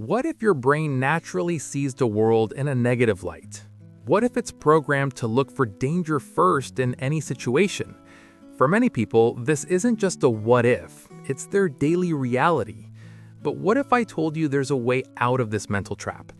What if your brain naturally sees the world in a negative light? What if it's programmed to look for danger first in any situation? For many people, this isn't just a what if, it's their daily reality. But what if I told you there's a way out of this mental trap?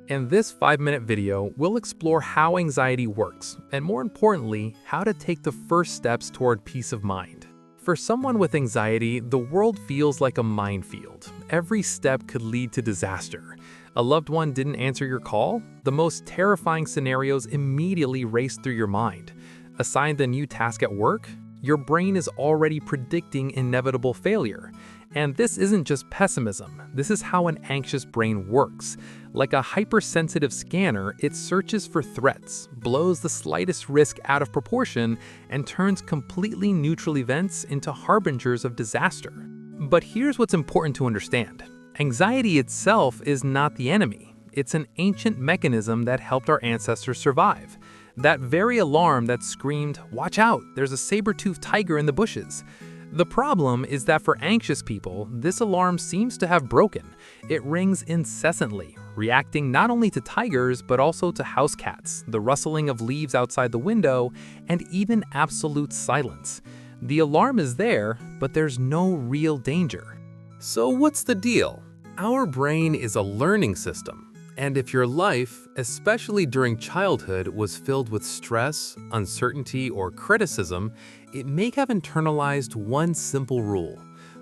In this 5-minute video, we'll explore how anxiety works, and more importantly, how to take the first steps toward peace of mind. For someone with anxiety, the world feels like a minefield. Every step could lead to disaster. A loved one didn't answer your call? The most terrifying scenarios immediately race through your mind. Assigned a new task at work? Your brain is already predicting inevitable failure. And this isn't just pessimism. This is how an anxious brain works. Like a hypersensitive scanner, it searches for threats, blows the slightest risk out of proportion, and turns completely neutral events into harbingers of disaster. But here's what's important to understand. Anxiety itself is not the enemy. It's an ancient mechanism that helped our ancestors survive. That very alarm that screamed, "Watch out, there's a saber-toothed tiger in the bushes." The problem is that for anxious people, this alarm seems to have broken. It rings incessantly, reacting not only to tigers but also to house cats, the rustling of leaves outside the window, and even absolute silence. The alarm is there, but there's no real danger. So what's the deal? Our brain is a learning system. And if your life, especially during childhood, was filled with stress, uncertainty, or criticism, it may have internalized one simple rule.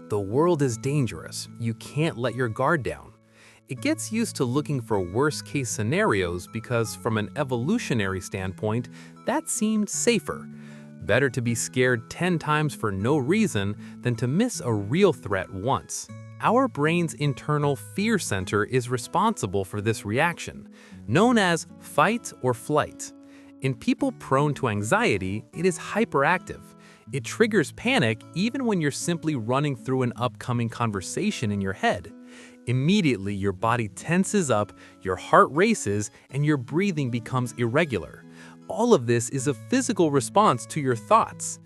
The world is dangerous. You can't let your guard down. It gets used to looking for worst-case scenarios because, from an evolutionary standpoint, that seemed safer. Better to be scared 10 times for no reason than to miss a real threat once. Our brain's internal fear center is responsible for this reaction, known as fight or flight. In people prone to anxiety, it is hyperactive. It triggers panic even when you're simply running through an upcoming conversation in your head. Immediately, your body tenses up, your heart races, and your breathing becomes irregular. All of this is a physical response to your thoughts.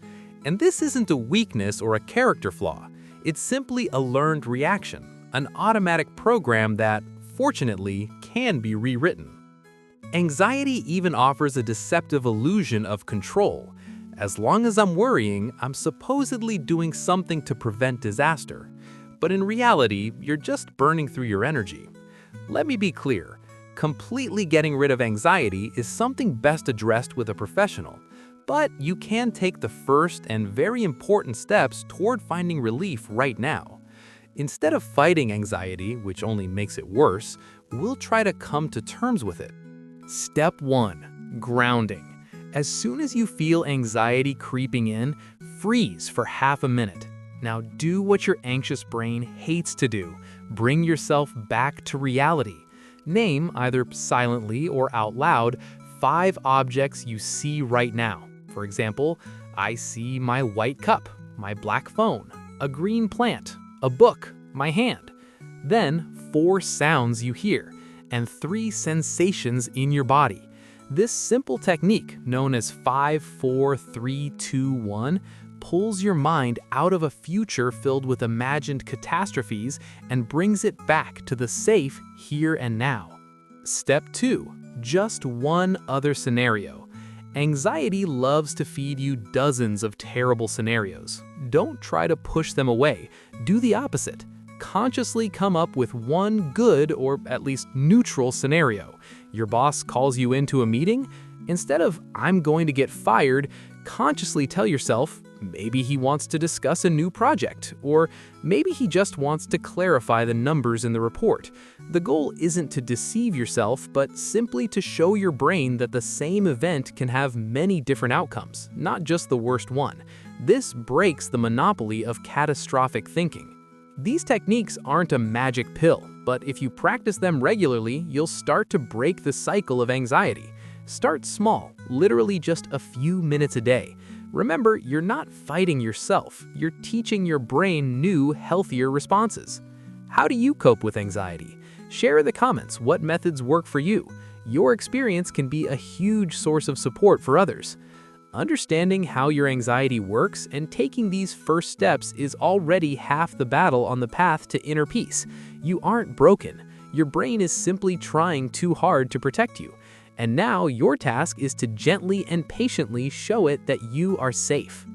And this isn't a weakness or a character flaw. It's simply a learned reaction, an automatic program that, fortunately, can be rewritten. Anxiety even offers a deceptive illusion of control. As long as I'm worrying, I'm supposedly doing something to prevent disaster. But in reality, you're just burning through your energy. Let me be clear. Completely getting rid of anxiety is something best addressed with a professional. But you can take the first and very important steps toward finding relief right now. Instead of fighting anxiety, which only makes it worse, we'll try to come to terms with it. Step 1. Grounding. As soon as you feel anxiety creeping in, freeze for half a minute. Now do what your anxious brain hates to do. Bring yourself back to reality. Name, either silently or out loud, 5 objects you see right now. For example, I see my white cup, my black phone, a green plant, a book, my hand. Then 4 sounds you hear, and 3 sensations in your body. This simple technique, known as 5, 4, 3, 2, 1, pulls your mind out of a future filled with imagined catastrophes and brings it back to the safe here and now. Step 2. Just one other scenario. Anxiety loves to feed you dozens of terrible scenarios. Don't try to push them away. Do the opposite. Consciously come up with one good or at least neutral scenario. Your boss calls you into a meeting? Instead of "I'm going to get fired," consciously tell yourself, maybe he wants to discuss a new project, or maybe he just wants to clarify the numbers in the report. The goal isn't to deceive yourself, but simply to show your brain that the same event can have many different outcomes, not just the worst one. This breaks the monopoly of catastrophic thinking. These techniques aren't a magic pill, but if you practice them regularly, you'll start to break the cycle of anxiety. Start small, literally just a few minutes a day. Remember, you're not fighting yourself, you're teaching your brain new, healthier responses. How do you cope with anxiety? Share in the comments what methods work for you. Your experience can be a huge source of support for others. Understanding how your anxiety works and taking these first steps is already half the battle on the path to inner peace. You aren't broken. Your brain is simply trying too hard to protect you. And now your task is to gently and patiently show it that you are safe.